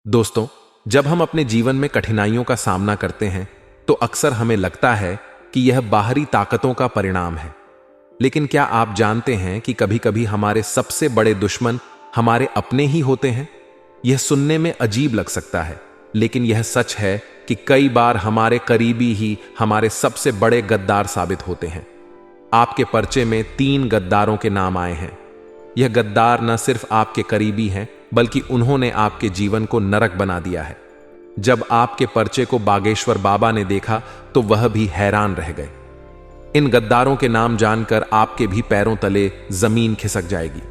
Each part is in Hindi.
दोस्तों, जब हम अपने जीवन में कठिनाइयों का सामना करते हैं तो अक्सर हमें लगता है कि यह बाहरी ताकतों का परिणाम है। लेकिन क्या आप जानते हैं कि कभी-कभी हमारे सबसे बड़े दुश्मन हमारे अपने ही होते हैं? यह सुनने में अजीब लग सकता है, लेकिन यह सच है कि कई बार हमारे करीबी ही हमारे सबसे बड़े गद्दार साबित होते हैं। आपके पर्चे में 3 गद्दारों के नाम आए हैं। यह गद्दार न सिर्फ आपके करीबी हैं, बल्कि उन्होंने आपके जीवन को नरक बना दिया है। जब आपके पर्चे को बागेश्वर बाबा ने देखा तो वह भी हैरान रह गए। इन गद्दारों के नाम जानकर आपके भी पैरों तले जमीन खिसक जाएगी।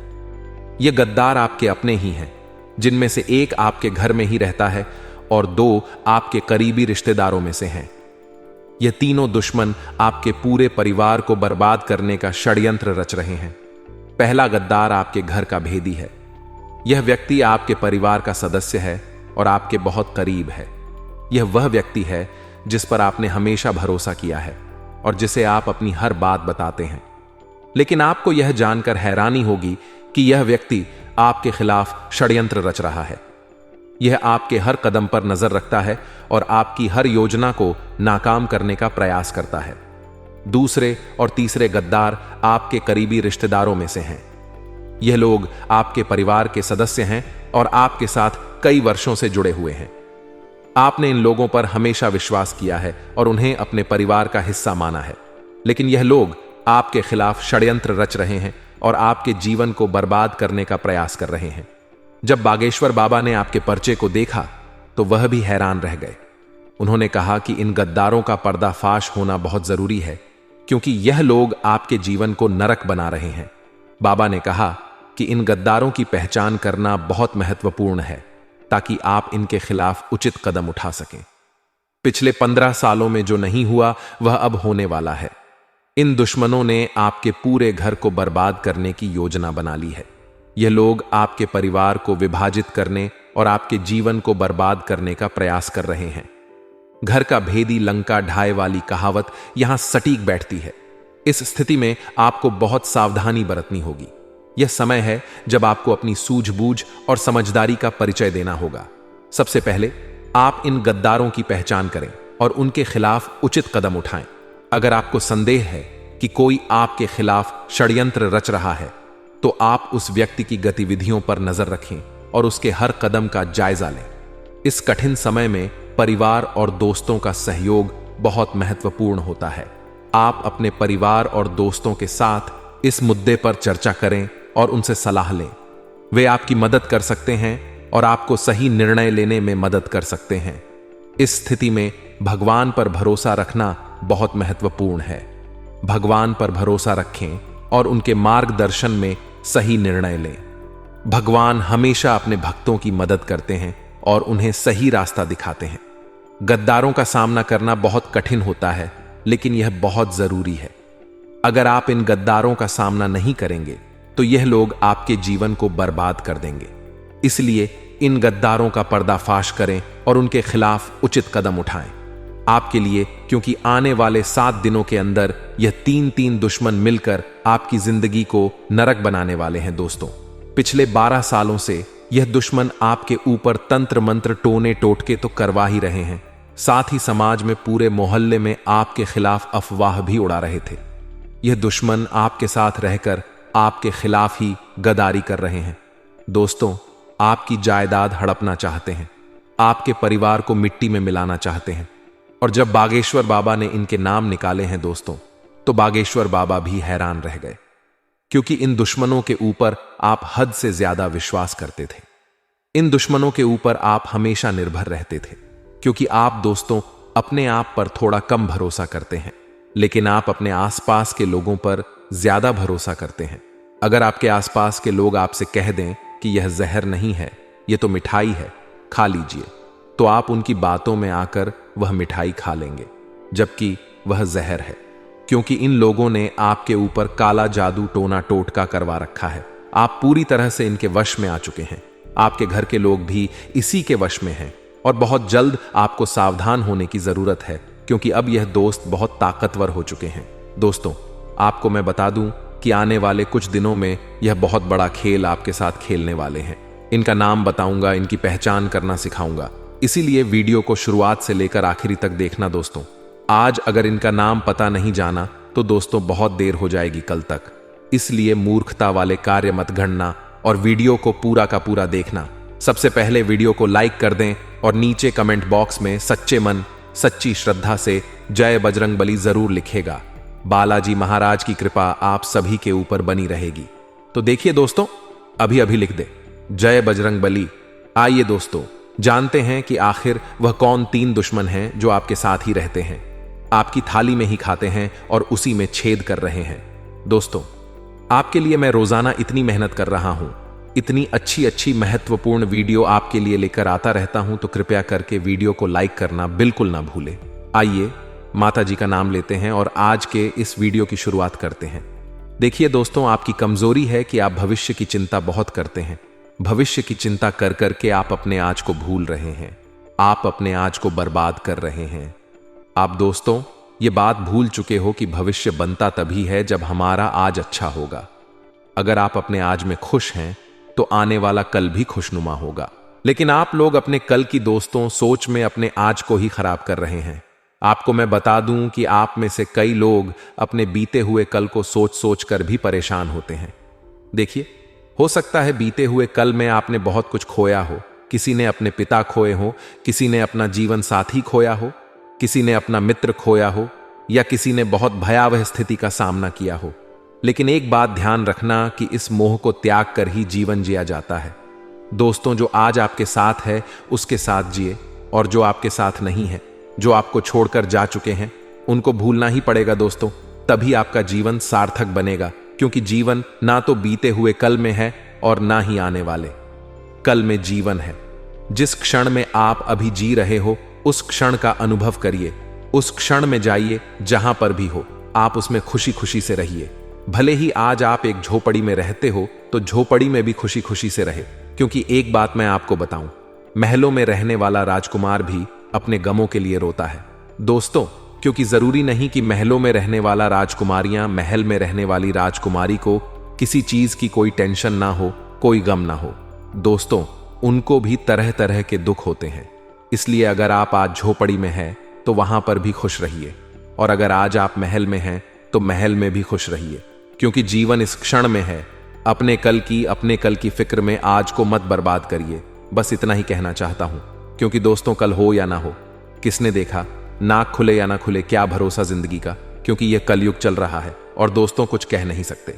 ये गद्दार आपके अपने ही हैं, जिनमें से एक आपके घर में ही रहता है और 2 आपके करीबी रिश्तेदारों में से हैं। ये तीनों दुश्मन आपके पूरे परिवार को बर्बाद करने का षड्यंत्र रच रहे हैं। पहला गद्दार आपके घर का भेदी है। यह व्यक्ति आपके परिवार का सदस्य है और आपके बहुत करीब है। यह वह व्यक्ति है जिस पर आपने हमेशा भरोसा किया है और जिसे आप अपनी हर बात बताते हैं। लेकिन आपको यह जानकर हैरानी होगी कि यह व्यक्ति आपके खिलाफ षड्यंत्र रच रहा है। यह आपके हर कदम पर नजर रखता है और आपकी हर योजना को नाकाम करने का प्रयास करता है। दूसरे और तीसरे गद्दार आपके करीबी रिश्तेदारों में से हैं। यह लोग आपके परिवार के सदस्य हैं और आपके साथ कई वर्षों से जुड़े हुए हैं। आपने इन लोगों पर हमेशा विश्वास किया है और उन्हें अपने परिवार का हिस्सा माना है। लेकिन यह लोग आपके खिलाफ षड्यंत्र रच रहे हैं और आपके जीवन को बर्बाद करने का प्रयास कर रहे हैं। जब बागेश्वर बाबा ने आपके पर्चे को देखा तो वह भी हैरान रह गए। उन्होंने कहा कि इन गद्दारों का पर्दाफाश होना बहुत जरूरी है, क्योंकि यह लोग आपके जीवन को नरक बना रहे हैं। बाबा ने कहा कि इन गद्दारों की पहचान करना बहुत महत्वपूर्ण है, ताकि आप इनके खिलाफ उचित कदम उठा सकें। पिछले 15 सालों में जो नहीं हुआ वह अब होने वाला है। इन दुश्मनों ने आपके पूरे घर को बर्बाद करने की योजना बना ली है। यह लोग आपके परिवार को विभाजित करने और आपके जीवन को बर्बाद करने का प्रयास कर रहे हैं। घर का भेदी लंका ढाए वाली कहावत यहां सटीक बैठती है। इस स्थिति में आपको बहुत सावधानी बरतनी होगी। यह समय है जब आपको अपनी सूझबूझ और समझदारी का परिचय देना होगा। सबसे पहले आप इन गद्दारों की पहचान करें और उनके खिलाफ उचित कदम उठाएं। अगर आपको संदेह है कि कोई आपके खिलाफ षड्यंत्र रच रहा है, तो आप उस व्यक्ति की गतिविधियों पर नजर रखें और उसके हर कदम का जायजा लें। इस कठिन समय में परिवार और दोस्तों का सहयोग बहुत महत्वपूर्ण होता है। आप अपने परिवार और दोस्तों के साथ इस मुद्दे पर चर्चा करें और उनसे सलाह लें। वे आपकी मदद कर सकते हैं और आपको सही निर्णय लेने में मदद कर सकते हैं। इस स्थिति में भगवान पर भरोसा रखना बहुत महत्वपूर्ण है। भगवान पर भरोसा रखें और उनके मार्गदर्शन में सही निर्णय लें। भगवान हमेशा अपने भक्तों की मदद करते हैं और उन्हें सही रास्ता दिखाते हैं। गद्दारों का सामना करना बहुत कठिन होता है, लेकिन यह बहुत जरूरी है। अगर आप इन गद्दारों का सामना नहीं करेंगे तो यह लोग आपके जीवन को बर्बाद कर देंगे। इसलिए इन गद्दारों का पर्दाफाश करें और उनके खिलाफ उचित कदम उठाएं। आपके लिए, क्योंकि आने वाले 7 दिनों के अंदर यह 3 दुश्मन मिलकर आपकी जिंदगी को नरक बनाने वाले हैं। दोस्तों, पिछले 12 सालों से यह दुश्मन आपके ऊपर तंत्र मंत्र टोने टोटके तो करवा ही रहे हैं, साथ ही समाज में पूरे मोहल्ले में आपके खिलाफ अफवाह भी उड़ा रहे थे। यह दुश्मन आपके साथ रहकर आपके खिलाफ ही गद्दारी कर रहे हैं। दोस्तों, आपकी जायदाद हड़पना चाहते हैं, आपके परिवार को मिट्टी में मिलाना चाहते हैं। और जब बागेश्वर बाबा ने इनके नाम निकाले हैं दोस्तों, तो बागेश्वर बाबा भी हैरान रह गए, क्योंकि इन दुश्मनों के ऊपर आप हद से ज्यादा विश्वास करते थे। इन दुश्मनों के ऊपर आप हमेशा निर्भर रहते थे, क्योंकि आप दोस्तों अपने आप पर थोड़ा कम भरोसा करते हैं, लेकिन आप अपने आसपास के लोगों पर ज्यादा भरोसा करते हैं। अगर आपके आसपास के लोग आपसे कह दें कि यह जहर नहीं है, यह तो मिठाई है, खा लीजिए, तो आप उनकी बातों में आकर वह मिठाई खा लेंगे, जबकि वह जहर है। क्योंकि इन लोगों ने आपके ऊपर काला जादू टोना टोटका करवा रखा है। आप पूरी तरह से इनके वश में आ चुके हैं। आपके घर के लोग भी इसी के वश में हैं और बहुत जल्द आपको सावधान होने की जरूरत है, क्योंकि अब यह दोस्त बहुत ताकतवर हो चुके हैं। दोस्तों, आपको मैं बता दूं कि आने वाले कुछ दिनों में यह बहुत बड़ा खेल आपके साथ खेलने वाले हैं। इनका नाम बताऊंगा, इनकी पहचान करना सिखाऊंगा। इसीलिए वीडियो को शुरुआत से लेकर आखिरी तक देखना दोस्तों। आज अगर इनका नाम पता नहीं जाना तो दोस्तों बहुत देर हो जाएगी कल तक। इसलिए मूर्खता वाले कार्य मत गणना और वीडियो को पूरा का पूरा देखना। सबसे पहले वीडियो को लाइक कर दें और नीचे कमेंट बॉक्स में सच्चे मन सच्ची श्रद्धा से जय बजरंगबली जरूर लिखेगा। बालाजी महाराज की कृपा आप सभी के ऊपर बनी रहेगी। तो देखिए दोस्तों, अभी अभी लिख दे जय बजरंगबली। आइए दोस्तों जानते हैं कि आखिर वह कौन 3 दुश्मन हैं जो आपके साथ ही रहते हैं, आपकी थाली में ही खाते हैं और उसी में छेद कर रहे हैं। दोस्तों, आपके लिए मैं रोजाना इतनी मेहनत कर रहा हूं, इतनी अच्छी महत्वपूर्ण वीडियो आपके लिए लेकर आता रहता हूं, तो कृपया करके वीडियो को लाइक करना बिल्कुल ना भूलें। आइए माता जी का नाम लेते हैं और आज के इस वीडियो की शुरुआत करते हैं। देखिए दोस्तों, आपकी कमजोरी है कि आप भविष्य की चिंता बहुत करते हैं। भविष्य की चिंता कर करके आप अपने आज को भूल रहे हैं, आप अपने आज को बर्बाद कर रहे हैं। आप दोस्तों ये बात भूल चुके हो कि भविष्य बनता तभी है जब हमारा आज अच्छा होगा। अगर आप अपने आज में खुश हैं तो आने वाला कल भी खुशनुमा होगा। लेकिन आप लोग अपने कल की दोस्तों सोच में अपने आज को ही खराब कर रहे हैं। आपको मैं बता दूं कि आप में से कई लोग अपने बीते हुए कल को सोच सोच कर भी परेशान होते हैं। देखिए, हो सकता है बीते हुए कल में आपने बहुत कुछ खोया हो। किसी ने अपने पिता खोए हो, किसी ने अपना जीवन साथी खोया हो, किसी ने अपना मित्र खोया हो, या किसी ने बहुत भयावह स्थिति का सामना किया हो। लेकिन एक बात ध्यान रखना कि इस मोह को त्याग कर ही जीवन जिया जाता है। दोस्तों, जो आज आपके साथ है उसके साथ जिए, और जो आपके साथ नहीं है, जो आपको छोड़कर जा चुके हैं, उनको भूलना ही पड़ेगा दोस्तों। तभी आपका जीवन सार्थक बनेगा, क्योंकि जीवन ना तो बीते हुए कल में है और ना ही आने वाले कल में जीवन है। जिस क्षण में आप अभी जी रहे हो उस क्षण का अनुभव करिए, उस क्षण में जाइए। जहां पर भी हो आप उसमें खुशी खुशी से रहिए। भले ही आज आप एक झोपड़ी में रहते हो तो झोपड़ी में भी खुशी खुशी से रहे, क्योंकि एक बात मैं आपको बताऊं, महलों में रहने वाला राजकुमार भी अपने गमों के लिए रोता है दोस्तों। क्योंकि जरूरी नहीं कि महलों में रहने वाला राजकुमारियां महल में रहने वाली राजकुमारी को किसी चीज की कोई टेंशन ना हो, कोई गम ना हो। दोस्तों, उनको भी तरह तरह के दुख होते हैं। इसलिए अगर आप आज झोपड़ी में हैं तो वहां पर भी खुश रहिए, और अगर आज आप महल में हैं तो महल में भी खुश रहिए, क्योंकि जीवन इस क्षण में है। अपने कल की फिक्र में आज को मत बर्बाद करिए। बस इतना ही कहना चाहता हूं, क्योंकि दोस्तों कल हो या ना हो, किसने देखा, नाक खुले या ना खुले, क्या भरोसा जिंदगी का, क्योंकि यह कलयुग चल रहा है और दोस्तों कुछ कह नहीं सकते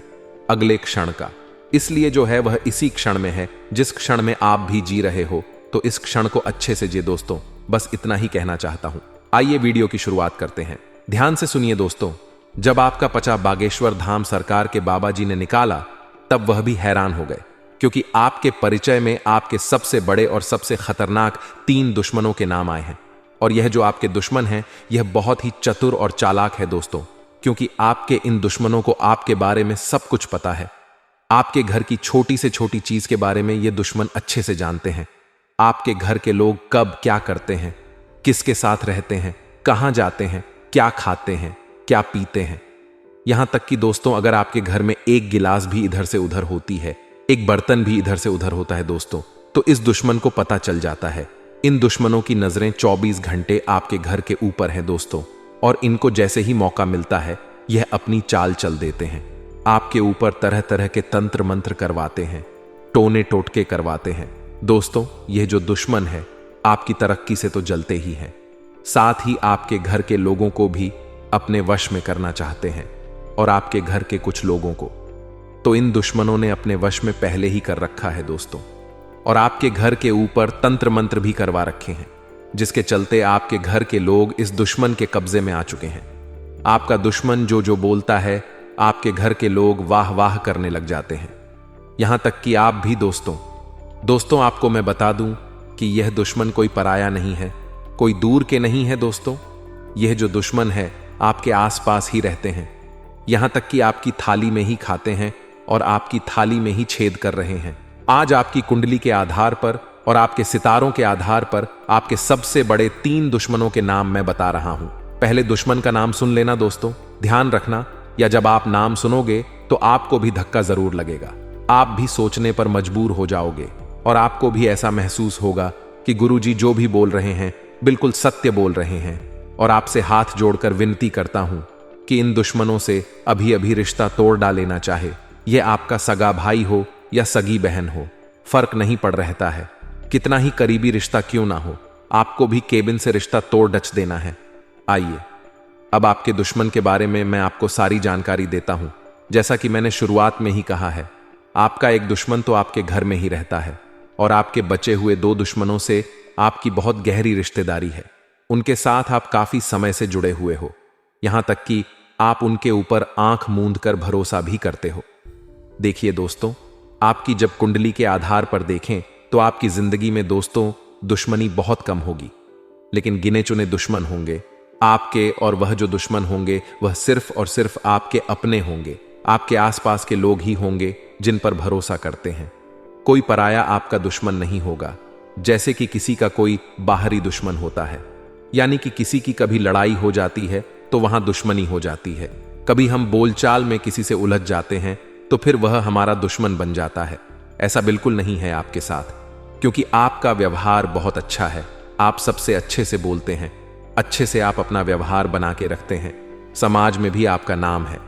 अगले क्षण का। इसलिए जो है वह इसी क्षण में है, जिस क्षण में आप भी जी रहे हो। तो इस क्षण को अच्छे से जिए दोस्तों, बस इतना ही कहना चाहता हूं। आइए वीडियो की शुरुआत करते हैं। ध्यान से सुनिए दोस्तों। जब आपका पचा बागेश्वर धाम सरकार के बाबा जी ने निकाला तब वह भी हैरान हो गए, क्योंकि आपके परिचय में आपके सबसे बड़े और सबसे खतरनाक 3 दुश्मनों के नाम आए हैं। और यह जो आपके दुश्मन हैं यह बहुत ही चतुर और चालाक है दोस्तों, क्योंकि आपके इन दुश्मनों को आपके बारे में सब कुछ पता है। आपके घर की छोटी से छोटी चीज के बारे में ये दुश्मन अच्छे से जानते हैं। आपके घर के लोग कब क्या करते हैं, किसके साथ रहते हैं, कहां जाते हैं, क्या खाते हैं, क्या पीते हैं। यहां तक कि दोस्तों अगर आपके घर में एक गिलास भी इधर से उधर होती है, एक बर्तन भी इधर से उधर होता है दोस्तों, तो इस दुश्मन को पता चल जाता है। इन दुश्मनों की नजरें 24 घंटे आपके घर के ऊपर हैं दोस्तों, और इनको जैसे ही मौका मिलता है यह अपनी चाल चल देते हैं। आपके ऊपर तरह तरह के तंत्र मंत्र करवाते हैं, टोने टोटके करवाते हैं। दोस्तों, यह जो दुश्मन है आपकी तरक्की से तो जलते ही हैं, साथ ही आपके घर के लोगों को भी अपने वश में करना चाहते हैं, और आपके घर के कुछ लोगों को तो इन दुश्मनों ने अपने वश में पहले ही कर रखा है दोस्तों। और आपके घर के ऊपर तंत्र मंत्र भी करवा रखे हैं, जिसके चलते आपके घर के लोग इस दुश्मन के कब्जे में आ चुके हैं। आपका दुश्मन जो बोलता है आपके घर के लोग वाह वाह करने लग जाते हैं, यहां तक कि आप भी दोस्तों आपको मैं बता दूं कि यह दुश्मन कोई पराया नहीं है, कोई दूर के नहीं है दोस्तों। यह जो दुश्मन है आपके आसपास ही रहते हैं, यहां तक कि आपकी थाली में ही खाते हैं और आपकी थाली में ही छेद कर रहे हैं। आज आपकी कुंडली के आधार पर और आपके सितारों के आधार पर आपके सबसे बड़े 3 दुश्मनों के नाम मैं बता रहा हूं। पहले दुश्मन का नाम सुन लेना दोस्तों, ध्यान रखना, या जब आप नाम सुनोगे तो आपको भी धक्का जरूर लगेगा, आप भी सोचने पर मजबूर हो जाओगे। और आपको भी ऐसा महसूस होगा कि गुरुजी जो भी बोल रहे हैं बिल्कुल सत्य बोल रहे हैं। और आपसे हाथ जोड़कर विनती करता हूं कि इन दुश्मनों से अभी अभी रिश्ता तोड़ डालेना, चाहे यह आपका सगा भाई हो या सगी बहन हो, फर्क नहीं पड़ रहता है। कितना ही करीबी रिश्ता क्यों ना हो, आपको भी केबिन से रिश्ता तोड़ डच देना है। आइए अब आपके दुश्मन के बारे में मैं आपको सारी जानकारी देता हूं। जैसा कि मैंने शुरुआत में ही कहा है, आपका एक दुश्मन तो आपके घर में ही रहता है और आपके बचे हुए 2 दुश्मनों से आपकी बहुत गहरी रिश्तेदारी है। उनके साथ आप काफी समय से जुड़े हुए हो, यहां तक कि आप उनके ऊपर आंख मूंद कर भरोसा भी करते हो। देखिए दोस्तों, आपकी जब कुंडली के आधार पर देखें तो आपकी जिंदगी में दोस्तों दुश्मनी बहुत कम होगी, लेकिन गिने चुने दुश्मन होंगे आपके, और वह जो दुश्मन होंगे वह सिर्फ और सिर्फ आपके अपने होंगे। आपके आसपास के लोग ही होंगे जिन पर भरोसा करते हैं। कोई पराया आपका दुश्मन नहीं होगा, जैसे कि किसी का कोई बाहरी दुश्मन होता है। यानी कि किसी की कभी लड़ाई हो जाती है तो वहां दुश्मनी हो जाती है, कभी हम बोलचाल में किसी से उलझ जाते हैं तो फिर वह हमारा दुश्मन बन जाता है। ऐसा बिल्कुल नहीं है आपके साथ, क्योंकि आपका व्यवहार बहुत अच्छा है। आप सबसे अच्छे से बोलते हैं, अच्छे से आप अपना व्यवहार बना के रखते हैं। समाज में भी आपका नाम है।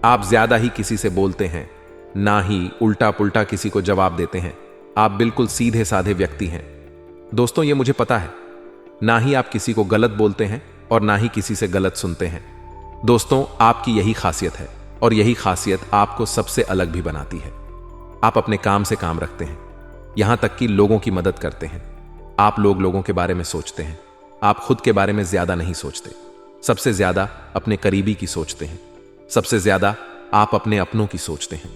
आप ज्यादा ही किसी से बोलते हैं, ना ही उल्टा पुल्टा किसी को जवाब देते हैं। आप बिल्कुल सीधे साधे व्यक्ति हैं दोस्तों, ये मुझे पता है। ना ही आप किसी को गलत बोलते हैं और ना ही किसी से गलत सुनते हैं। दोस्तों, आपकी यही खासियत है और यही खासियत आपको सबसे अलग भी बनाती है। आप अपने काम से काम रखते हैं, यहां तक कि लोगों की मदद करते हैं। आप लोगों के बारे में सोचते हैं। आप खुद के बारे में ज्यादा नहीं सोचते, सबसे ज्यादा अपने करीबी की सोचते हैं। सबसे ज्यादा आप अपने अपनों की सोचते हैं।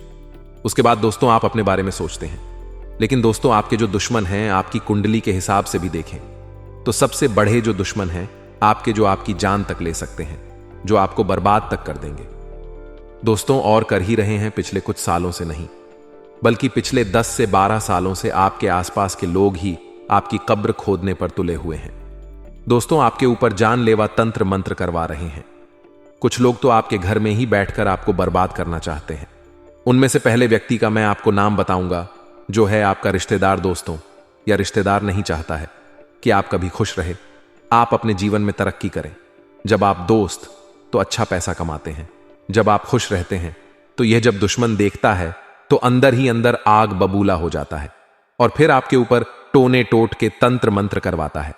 उसके बाद दोस्तों आप अपने बारे में सोचते हैं। लेकिन दोस्तों, आपके जो दुश्मन हैं, आपकी कुंडली के हिसाब से भी देखें तो सबसे बड़े जो दुश्मन हैं आपके, जो आपकी जान तक ले सकते हैं, जो आपको बर्बाद तक कर देंगे दोस्तों, और कर ही रहे हैं। पिछले कुछ सालों से नहीं, बल्कि पिछले 10 से 12 सालों से आपके आसपास के लोग ही आपकी कब्र खोदने पर तुले हुए हैं। दोस्तों, आपके ऊपर जानलेवा तंत्र मंत्र करवा रहे हैं। कुछ लोग तो आपके घर में ही बैठकर आपको बर्बाद करना चाहते हैं। उनमें से पहले व्यक्ति का मैं आपको नाम बताऊंगा, जो है आपका रिश्तेदार। दोस्तों, या रिश्तेदार नहीं चाहता है कि आप कभी खुश रहे, आप अपने जीवन में तरक्की करें। जब आप दोस्त तो अच्छा पैसा कमाते हैं, जब आप खुश रहते हैं तो यह जब दुश्मन देखता है तो अंदर ही अंदर आग बबूला हो जाता है और फिर आपके ऊपर टोने टोट के तंत्र मंत्र करवाता है।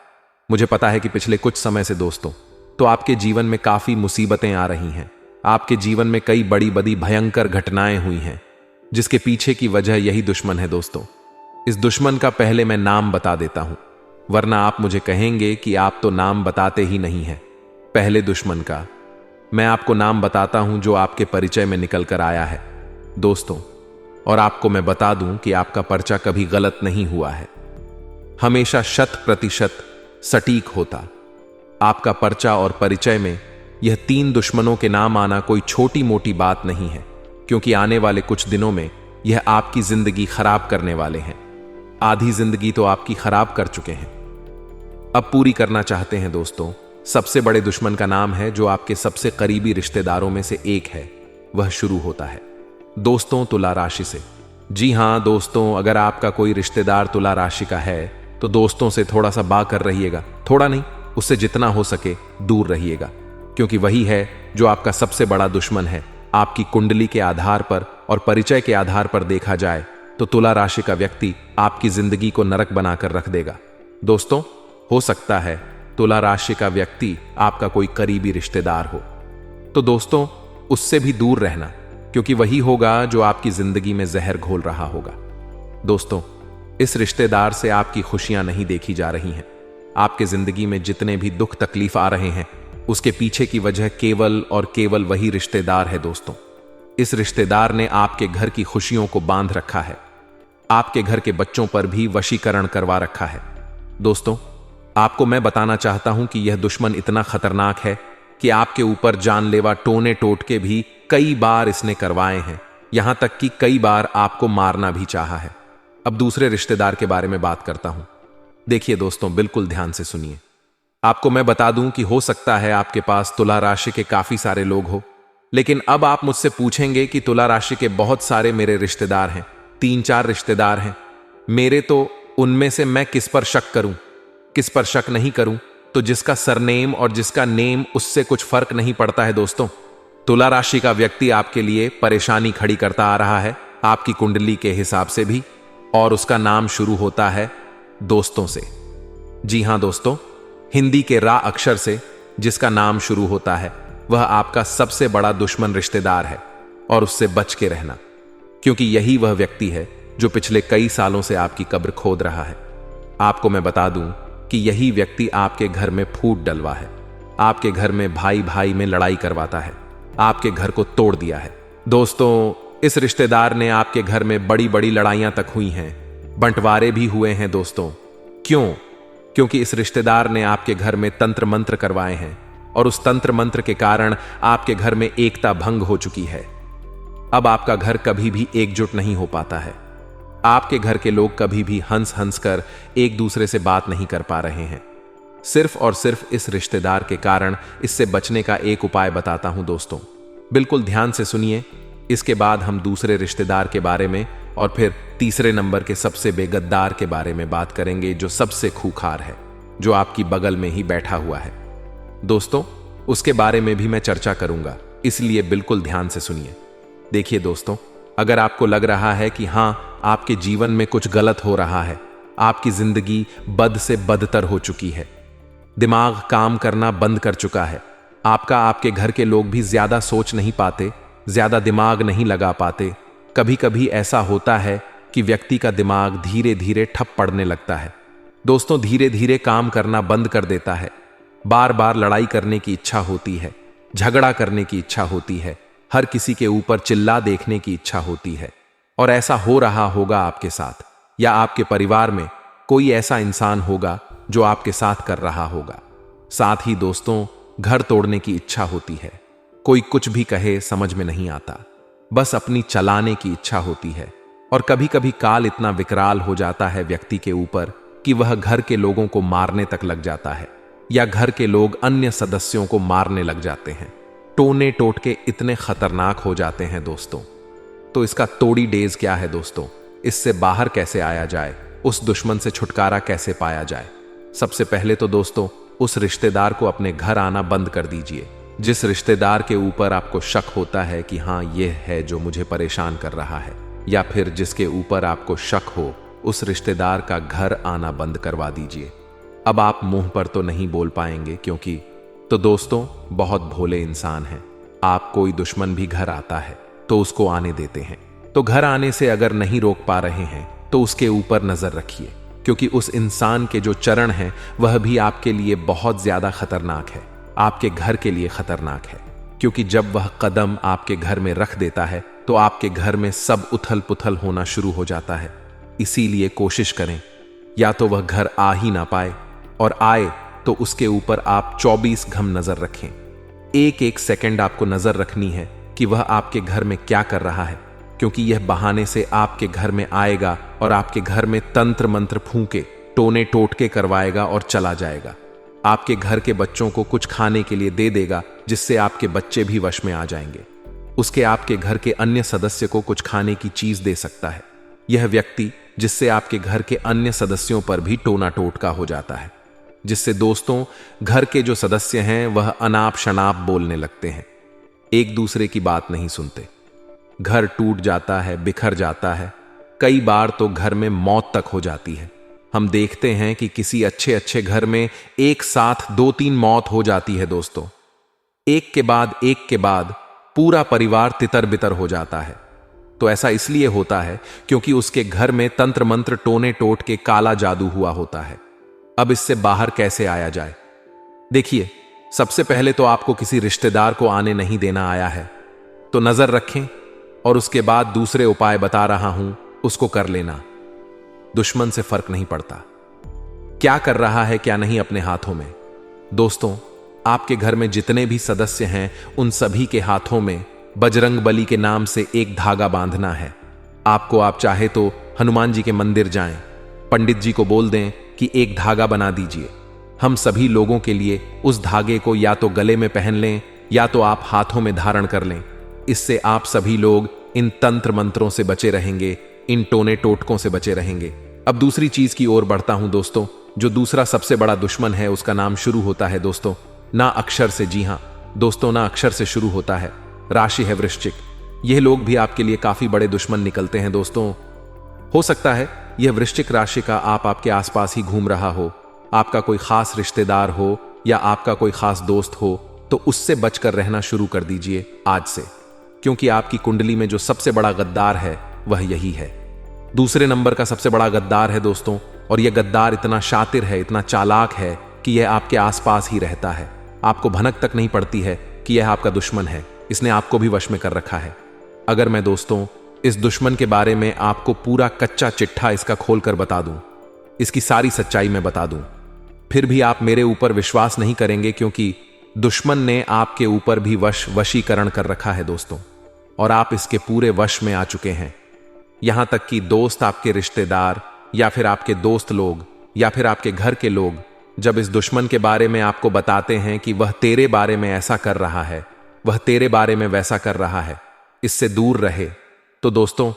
मुझे पता है कि पिछले कुछ समय से दोस्तों तो आपके जीवन में काफी मुसीबतें आ रही हैं। आपके जीवन में कई बड़ी बड़ी भयंकर घटनाएं हुई हैं, जिसके पीछे की वजह यही दुश्मन है। दोस्तों, इस दुश्मन का पहले मैं नाम बता देता हूं, वरना आप मुझे कहेंगे कि आप तो नाम बताते ही नहीं हैं। पहले दुश्मन का मैं आपको नाम बताता हूं जो आपके परिचय में निकल कर आया है दोस्तों। और आपको मैं बता दूं कि आपका पर्चा कभी गलत नहीं हुआ है, हमेशा 100% सटीक होता। आपका पर्चा और परिचय में यह 3 दुश्मनों के नाम आना कोई छोटी मोटी बात नहीं है, क्योंकि आने वाले कुछ दिनों में यह आपकी जिंदगी खराब करने वाले हैं। आधी जिंदगी तो आपकी खराब कर चुके हैं, अब पूरी करना चाहते हैं। दोस्तों, सबसे बड़े दुश्मन का नाम है जो आपके सबसे करीबी रिश्तेदारों में से एक है। वह शुरू होता है दोस्तों तुला राशि से। जी हां दोस्तों, अगर आपका कोई रिश्तेदार तुला राशि का है तो दोस्तों से थोड़ा सा बाकर रहिएगा। थोड़ा नहीं, उससे जितना हो सके दूर रहिएगा, क्योंकि वही है जो आपका सबसे बड़ा दुश्मन है। आपकी कुंडली के आधार पर और परिचय के आधार पर देखा जाए तो तुला राशि का व्यक्ति आपकी जिंदगी को नरक बनाकर रख देगा। दोस्तों, हो सकता है तुला राशि का व्यक्ति आपका कोई करीबी रिश्तेदार हो, तो दोस्तों उससे भी दूर रहना, क्योंकि वही होगा जो आपकी जिंदगी में जहर घोल रहा होगा। दोस्तों, इस रिश्तेदार से आपकी खुशियां नहीं देखी जा रही हैं। आपके जिंदगी में जितने भी दुख तकलीफ आ रहे हैं, उसके पीछे की वजह केवल और केवल वही रिश्तेदार है। दोस्तों, इस रिश्तेदार ने आपके घर की खुशियों को बांध रखा है, आपके घर के बच्चों पर भी वशीकरण करवा रखा है। दोस्तों, आपको मैं बताना चाहता हूं कि यह दुश्मन इतना खतरनाक है कि आपके ऊपर जानलेवा टोने टोटके भी कई बार इसने करवाए हैं, यहां तक कि कई बार आपको मारना भी चाहा है। अब दूसरे रिश्तेदार के बारे में बात करता हूं। देखिए दोस्तों, बिल्कुल ध्यान से सुनिए। आपको मैं बता दूं कि हो सकता है आपके पास तुला राशि के काफी सारे लोग हो, लेकिन अब आप मुझसे पूछेंगे कि तुला राशि के बहुत सारे मेरे रिश्तेदार हैं, 3-4 रिश्तेदार हैं। मेरे तो उनमें से मैं किस पर शक करूं, किस पर शक नहीं करूं, तो जिसका सरनेम और जिसका नेम उससे कुछ फर्क नहीं पड़ता है दोस्तों। तुला राशि का व्यक्ति आपके लिए परेशानी खड़ी करता आ रहा है, आपकी कुंडली के हिसाब से भी, और उसका नाम शुरू होता है दोस्तों से। जी हां दोस्तों, हिंदी के रा अक्षर से जिसका नाम शुरू होता है वह आपका सबसे बड़ा दुश्मन रिश्तेदार है, और उससे बच के रहना, क्योंकि यही वह व्यक्ति है जो पिछले कई सालों से आपकी कब्र खोद रहा है। आपको मैं बता दूं कि यही व्यक्ति आपके घर में फूट डलवा है, आपके घर में भाई भाई में लड़ाई करवाता है, आपके घर को तोड़ दिया है। दोस्तों, इस रिश्तेदार ने आपके घर में बड़ी बड़ी लड़ाइयां तक हुई हैं, बंटवारे भी हुए हैं दोस्तों। क्यों? क्योंकि इस रिश्तेदार ने आपके घर में तंत्र मंत्र करवाए हैं, और उस तंत्र मंत्र के कारण आपके घर में एकता भंग हो चुकी है। अब आपका घर कभी भी एकजुट नहीं हो पाता है। आपके घर के लोग कभी भी हंस हंस कर एक दूसरे से बात नहीं कर पा रहे हैं, सिर्फ और सिर्फ इस रिश्तेदार के कारण। इससे बचने का एक उपाय बताता हूं दोस्तों, बिल्कुल ध्यान से सुनिए। इसके बाद हम दूसरे रिश्तेदार के बारे में और फिर तीसरे नंबर के सबसे बेगद्दार के बारे में बात करेंगे, जो सबसे खूंखार है, जो आपकी बगल में ही बैठा हुआ है। दोस्तों, उसके बारे में भी मैं चर्चा करूंगा, इसलिए बिल्कुल ध्यान से सुनिए। देखिए दोस्तों, अगर आपको लग रहा है कि हां, आपके जीवन में कुछ गलत हो रहा है, आपकी जिंदगी बद से बदतर हो चुकी है, दिमाग काम करना बंद कर चुका है, आपके घर के लोग भी ज्यादा सोच नहीं पाते, ज्यादा दिमाग नहीं लगा पाते, कभी कभी ऐसा होता है कि व्यक्ति का दिमाग धीरे धीरे ठप पड़ने लगता है। दोस्तों, धीरे धीरे काम करना बंद कर देता है, बार बार लड़ाई करने की इच्छा होती है, झगड़ा करने की इच्छा होती है, हर किसी के ऊपर चिल्ला देखने की इच्छा होती है। और ऐसा हो रहा होगा आपके साथ, या आपके परिवार में कोई ऐसा इंसान होगा जो आपके साथ कर रहा होगा। साथ ही दोस्तों, घर तोड़ने की इच्छा होती है, कोई कुछ भी कहे समझ में नहीं आता, बस अपनी चलाने की इच्छा होती है। और कभी कभी काल इतना विकराल हो जाता है व्यक्ति के ऊपर कि वह घर के लोगों को मारने तक लग जाता है, या घर के लोग अन्य सदस्यों को मारने लग जाते हैं। टोने टोटके इतने खतरनाक हो जाते हैं दोस्तों। तो इसका तोड़ी डेज क्या है दोस्तों? इससे बाहर कैसे आया जाए, उस दुश्मन से छुटकारा कैसे पाया जाए? सबसे पहले तो दोस्तों, उस रिश्तेदार को अपने घर आना बंद कर दीजिए। जिस रिश्तेदार के ऊपर आपको शक होता है कि हां, यह है जो मुझे परेशान कर रहा है, या फिर जिसके ऊपर आपको शक हो, उस रिश्तेदार का घर आना बंद करवा दीजिए। अब आप मुंह पर तो नहीं बोल पाएंगे, क्योंकि तो दोस्तों, बहुत भोले इंसान हैं आप। कोई दुश्मन भी घर आता है तो उसको आने देते हैं, तो घर आने से अगर नहीं रोक पा रहे हैं तो उसके ऊपर नजर रखिए, क्योंकि उस इंसान के जो चरण हैं वह भी आपके लिए बहुत ज्यादा खतरनाक है, आपके घर के लिए खतरनाक है। क्योंकि जब वह कदम आपके घर में रख देता है तो आपके घर में सब उथल पुथल होना शुरू हो जाता है। इसीलिए कोशिश करें, या तो वह घर आ ही ना पाए, और आए तो उसके ऊपर आप 24 घम नजर रखें। एक एक सेकंड आपको नजर रखनी है कि वह आपके घर में क्या कर रहा है, क्योंकि यह बहाने से आपके घर में आएगा और आपके घर में तंत्र मंत्र फूंके, टोने टोटके करवाएगा और चला जाएगा। आपके घर के बच्चों को कुछ खाने के लिए दे देगा, जिससे आपके बच्चे भी वश में आ जाएंगे। उसके आपके घर के अन्य सदस्य को कुछ खाने की चीज दे सकता है यह व्यक्ति, जिससे आपके घर के अन्य सदस्यों पर भी टोना टोटका हो जाता है, जिससे दोस्तों घर के जो सदस्य हैं वह अनाप शनाप बोलने लगते हैं, एक दूसरे की बात नहीं सुनते, घर टूट जाता है, बिखर जाता है, कई बार तो घर में मौत तक हो जाती है। हम देखते हैं कि किसी अच्छे अच्छे घर में एक साथ 2-3 मौत हो जाती है दोस्तों, एक के बाद पूरा परिवार तितर बितर हो जाता है। तो ऐसा इसलिए होता है क्योंकि उसके घर में तंत्र मंत्र टोने टोट के काला जादू हुआ होता है। अब इससे बाहर कैसे आया जाए? देखिए, सबसे पहले तो आपको किसी रिश्तेदार को आने नहीं देना आया है तो नजर रखें, और उसके बाद दूसरे उपाय बता रहा हूं, उसको कर लेना। दुश्मन से फर्क नहीं पड़ता, क्या कर रहा है क्या नहीं अपने हाथों में। दोस्तों, आपके घर में जितने भी सदस्य हैं उन सभी के हाथों में बजरंग बली के नाम से एक धागा बांधना है। आप चाहे तो हनुमान जी के मंदिर जाएं, पंडित जी को बोल दें कि एक धागा बना दीजिए। हम सभी लोगों के लिए उस धागे को या तो गले में पहन लें या तो आप हाथों में धारण कर लें। इससे आप सभी लोग इन तंत्र मंत्रों से बचे रहेंगे, इन टोने टोटकों से बचे रहेंगे। अब दूसरी चीज की ओर बढ़ता हूं दोस्तों। जो दूसरा सबसे बड़ा दुश्मन है उसका नाम शुरू होता है दोस्तों ना अक्षर से। जी हां दोस्तों, ना अक्षर से शुरू होता है। राशि है वृश्चिक। यह लोग भी आपके लिए काफी बड़े दुश्मन निकलते हैं दोस्तों। हो सकता है यह वृश्चिक राशि का आपके आसपास ही घूम रहा हो, आपका कोई खास रिश्तेदार हो या आपका कोई खास दोस्त हो, तो उससे बचकर रहना शुरू कर दीजिए आज से, क्योंकि आपकी कुंडली में जो सबसे बड़ा गद्दार है वह यही है। दूसरे नंबर का सबसे बड़ा गद्दार है दोस्तों, और यह गद्दार इतना शातिर है, इतना चालाक है कि यह आपके आसपास ही रहता है। आपको भनक तक नहीं पड़ती है कि यह आपका दुश्मन है। इसने आपको भी वश में कर रखा है। अगर मैं दोस्तों इस दुश्मन के बारे में आपको पूरा कच्चा चिट्ठा इसका खोलकर बता दूं, इसकी सारी सच्चाई मैं बता दूं, फिर भी आप मेरे ऊपर विश्वास नहीं करेंगे, क्योंकि दुश्मन ने आपके ऊपर भी वशीकरण कर रखा है दोस्तों, और आप इसके पूरे वश में आ चुके हैं। यहां तक कि दोस्त, आपके रिश्तेदार या फिर आपके दोस्त लोग या फिर आपके घर के लोग जब इस दुश्मन के बारे में आपको बताते हैं कि वह तेरे बारे में ऐसा कर रहा है, वह तेरे बारे में वैसा कर रहा है, इससे दूर रहे, तो दोस्तों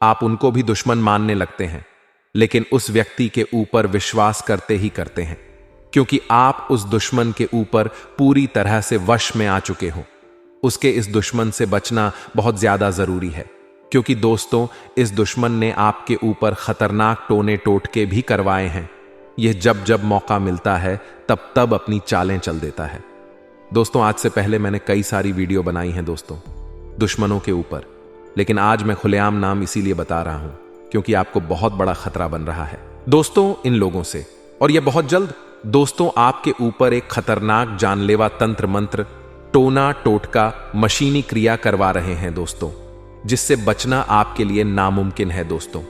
आप उनको भी दुश्मन मानने लगते हैं, लेकिन उस व्यक्ति के ऊपर विश्वास करते ही करते हैं, क्योंकि आप उस दुश्मन के ऊपर पूरी तरह से वश में आ चुके हो। उसके इस दुश्मन से बचना बहुत ज्यादा जरूरी है, क्योंकि दोस्तों इस दुश्मन ने आपके ऊपर खतरनाक टोने टोटके भी करवाए हैं। यह जब जब मौका मिलता है तब तब अपनी चालें चल देता है। दोस्तों आज से पहले मैंने कई सारी वीडियो बनाई हैं दोस्तों दुश्मनों के ऊपर, लेकिन आज मैं खुलेआम नाम इसीलिए बता रहा हूं क्योंकि आपको बहुत बड़ा खतरा बन रहा है दोस्तों इन लोगों से, और यह बहुत जल्द दोस्तों आपके ऊपर एक खतरनाक जानलेवा तंत्र मंत्र, टोना टोटका, मशीनी क्रिया करवा रहे हैं दोस्तों, जिससे बचना आपके लिए नामुमकिन है दोस्तों।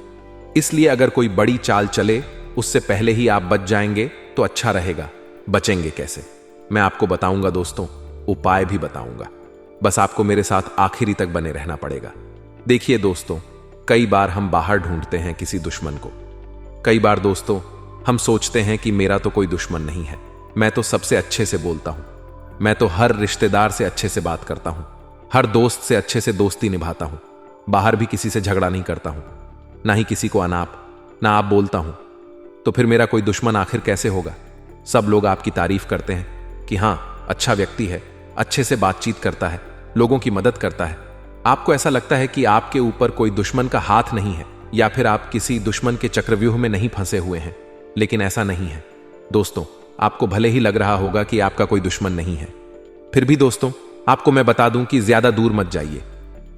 इसलिए अगर कोई बड़ी चाल चले उससे पहले ही आप बच जाएंगे तो अच्छा रहेगा। बचेंगे कैसे मैं आपको बताऊंगा दोस्तों, उपाय भी बताऊंगा, बस आपको मेरे साथ आखिरी तक बने रहना पड़ेगा। देखिए दोस्तों, कई बार हम बाहर ढूंढते हैं किसी दुश्मन को। कई बार दोस्तों हम सोचते हैं कि मेरा तो कोई दुश्मन नहीं है, मैं तो सबसे अच्छे से बोलता हूं, मैं तो हर रिश्तेदार से अच्छे से बात करता हूं, हर दोस्त से अच्छे से दोस्ती निभाता हूं, बाहर भी किसी से झगड़ा नहीं करता हूं, ना ही किसी को अनाप ना आप बोलता हूं, तो फिर मेरा कोई दुश्मन आखिर कैसे होगा? सब लोग आपकी तारीफ करते हैं कि हां अच्छा व्यक्ति है, अच्छे से बातचीत करता है, लोगों की मदद करता है। आपको ऐसा लगता है कि आपके ऊपर कोई दुश्मन का हाथ नहीं है, या फिर आप किसी दुश्मन के चक्रव्यूह में नहीं फंसे हुए हैं, लेकिन ऐसा नहीं है दोस्तों। आपको भले ही लग रहा होगा कि आपका कोई दुश्मन नहीं है, फिर भी दोस्तों आपको मैं बता दूं कि ज्यादा दूर मत जाइए।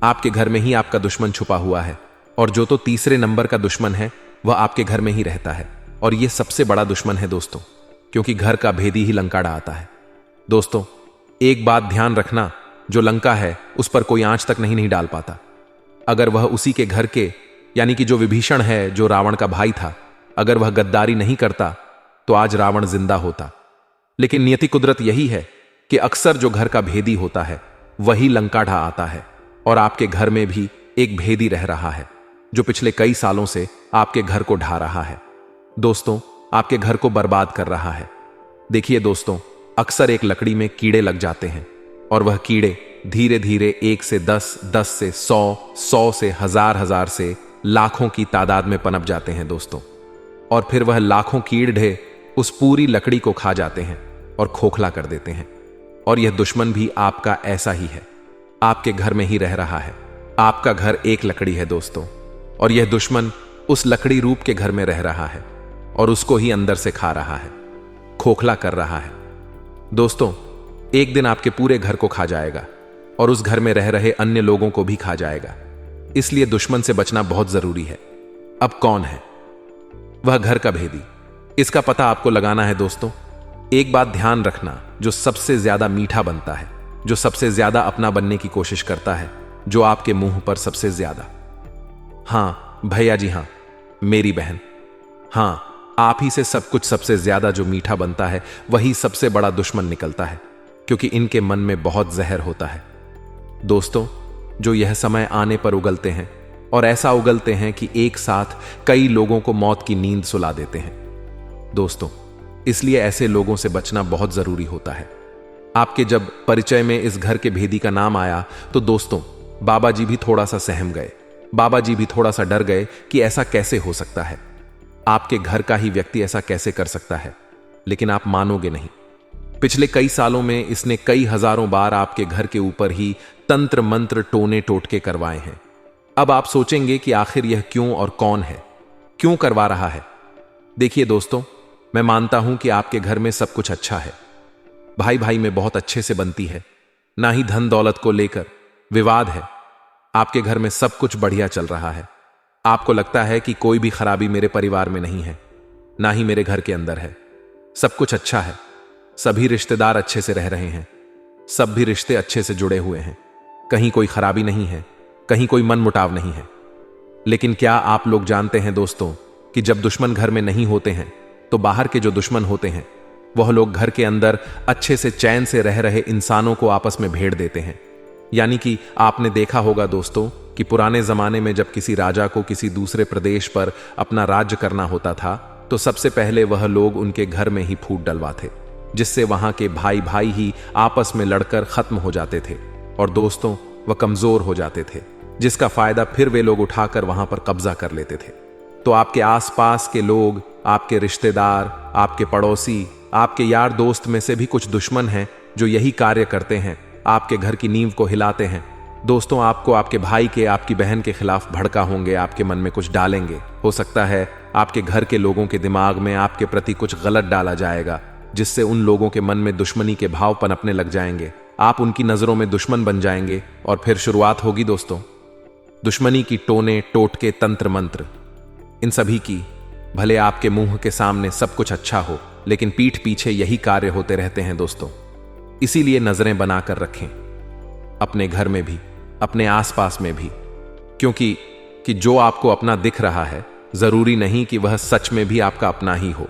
आपके घर में ही आपका दुश्मन छुपा हुआ है, और जो तो तीसरे नंबर का दुश्मन है वह आपके घर में ही रहता है, और यह सबसे बड़ा दुश्मन है दोस्तों, क्योंकि घर का भेदी ही लंका ढाता है। दोस्तों एक बात ध्यान रखना, जो लंका है उस पर कोई आंच तक नहीं डाल पाता। अगर वह उसी के घर के, यानी कि जो विभीषण है, जो रावण का भाई था, अगर वह गद्दारी नहीं करता तो आज रावण जिंदा होता। लेकिन नियति कुदरत यही है कि अक्सर जो घर का भेदी होता है वही लंका ढा आता है, और आपके घर में भी एक भेदी रह रहा है जो पिछले कई सालों से आपके घर को ढा रहा है दोस्तों, आपके घर को बर्बाद कर रहा है। देखिए दोस्तों, अक्सर एक लकड़ी में कीड़े लग जाते हैं, और वह कीड़े धीरे धीरे 1 से 10, 10 से 100, 100 से 1000 से लाखों की तादाद में पनप जाते हैं दोस्तों, और फिर वह लाखों कीड़े उस पूरी लकड़ी को खा जाते हैं और खोखला कर देते हैं। और यह दुश्मन भी आपका ऐसा ही है, आपके घर में ही रह रहा है। आपका घर एक लकड़ी है दोस्तों, और यह दुश्मन उस लकड़ी रूप के घर में रह रहा है और उसको ही अंदर से खा रहा है, खोखला कर रहा है। दोस्तों एक दिन आपके पूरे घर को खा जाएगा और उस घर में रह रहे अन्य लोगों को भी खा जाएगा। इसलिए दुश्मन से बचना बहुत जरूरी है। अब कौन है वह घर का भेदी? इसका पता आपको लगाना है दोस्तों। एक बात ध्यान रखना, जो सबसे ज्यादा मीठा बनता है, जो सबसे ज्यादा अपना बनने की कोशिश करता है, जो आपके मुंह पर सबसे ज्यादा, हां भैया जी हां, मेरी बहन, हां आप ही से सब कुछ सबसे ज्यादा जो मीठा बनता है वही सबसे बड़ा दुश्मन निकलता है, क्योंकि इनके मन में बहुत जहर होता है दोस्तों, जो यह समय आने पर उगलते हैं, और ऐसा उगलते हैं कि एक साथ कई लोगों को मौत की नींद सुला देते हैं दोस्तों। इसलिए ऐसे लोगों से बचना बहुत जरूरी होता है। आपके जब परिचय में इस घर के भेदी का नाम आया तो दोस्तों बाबा जी भी थोड़ा सा सहम गए, बाबा जी भी थोड़ा सा डर गए कि ऐसा कैसे हो सकता है। आपके घर का ही व्यक्ति ऐसा कैसे कर सकता है? लेकिन आप मानोगे नहीं, पिछले कई सालों में इसने कई हजारों बार आपके घर के ऊपर ही तंत्र मंत्र टोने टोटके करवाए हैं। अब आप सोचेंगे कि आखिर यह क्यों और कौन है, क्यों करवा रहा है? देखिए दोस्तों, मैं मानता हूं कि आपके घर में सब कुछ अच्छा है, भाई भाई में बहुत अच्छे से बनती है, ना ही धन दौलत को लेकर विवाद है। आपके घर में सब कुछ बढ़िया चल रहा है। आपको लगता है कि कोई भी खराबी मेरे परिवार में नहीं है, ना ही मेरे घर के अंदर है। सब कुछ अच्छा है, सभी रिश्तेदार अच्छे से रह रहे हैं, सब भी रिश्ते अच्छे से जुड़े हुए हैं, कहीं कोई खराबी नहीं है, कहीं कोई मनमुटाव नहीं है। लेकिन क्या आप लोग जानते हैं दोस्तों कि जब दुश्मन घर में नहीं होते हैं तो बाहर के जो दुश्मन होते हैं वह लोग घर के अंदर अच्छे से चैन से रह रहे इंसानों को आपस में भेड़ देते हैं। यानी कि आपने देखा होगा दोस्तों कि पुराने जमाने में जब किसी राजा को किसी दूसरे प्रदेश पर अपना राज्य करना होता था तो सबसे पहले वह लोग उनके घर में ही फूट डलवाते, जिससे वहां के भाई भाई ही आपस में लड़कर खत्म हो जाते थे और दोस्तों वह कमजोर हो जाते थे, जिसका फायदा फिर वे लोग उठाकर वहां पर कब्जा कर लेते थे। तो आपके आसपास के लोग, आपके रिश्तेदार, आपके पड़ोसी, आपके यार दोस्त में से भी कुछ दुश्मन हैं जो यही कार्य करते हैं, आपके घर की नींव को हिलाते हैं। दोस्तों, आपको आपके भाई के, आपकी बहन के खिलाफ भड़का होंगे, आपके मन में कुछ डालेंगे। हो सकता है आपके घर के लोगों के दिमाग में आपके प्रति कुछ गलत डाला जाएगा, जिससे उन लोगों के मन में दुश्मनी के भाव पनपने लग जाएंगे। आप उनकी नजरों में दुश्मन बन जाएंगे और फिर शुरुआत होगी दोस्तों दुश्मनी की टोने टोटके तंत्र मंत्र। इन सभी की भले आपके मुंह के सामने सब कुछ अच्छा हो, लेकिन पीठ पीछे यही कार्य होते रहते हैं दोस्तों। इसीलिए नजरें बनाकर रखें, अपने घर में भी, अपने आसपास में भी, क्योंकि जो आपको अपना दिख रहा है जरूरी नहीं कि वह सच में भी आपका अपना ही हो।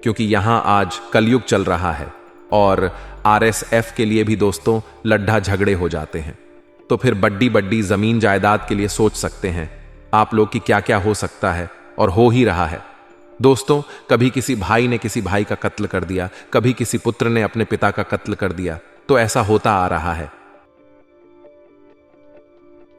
क्योंकि यहां आज कलयुग चल रहा है और RSF के लिए भी दोस्तों लड्ढा झगड़े हो जाते हैं। तो फिर बड्डी बड्डी जमीन जायदाद के लिए सोच सकते हैं आप लोग कि क्या क्या हो सकता है और हो ही रहा है। दोस्तों, कभी किसी भाई ने किसी भाई का कत्ल कर दिया, कभी किसी पुत्र ने अपने पिता का कत्ल कर दिया, तो ऐसा होता आ रहा है।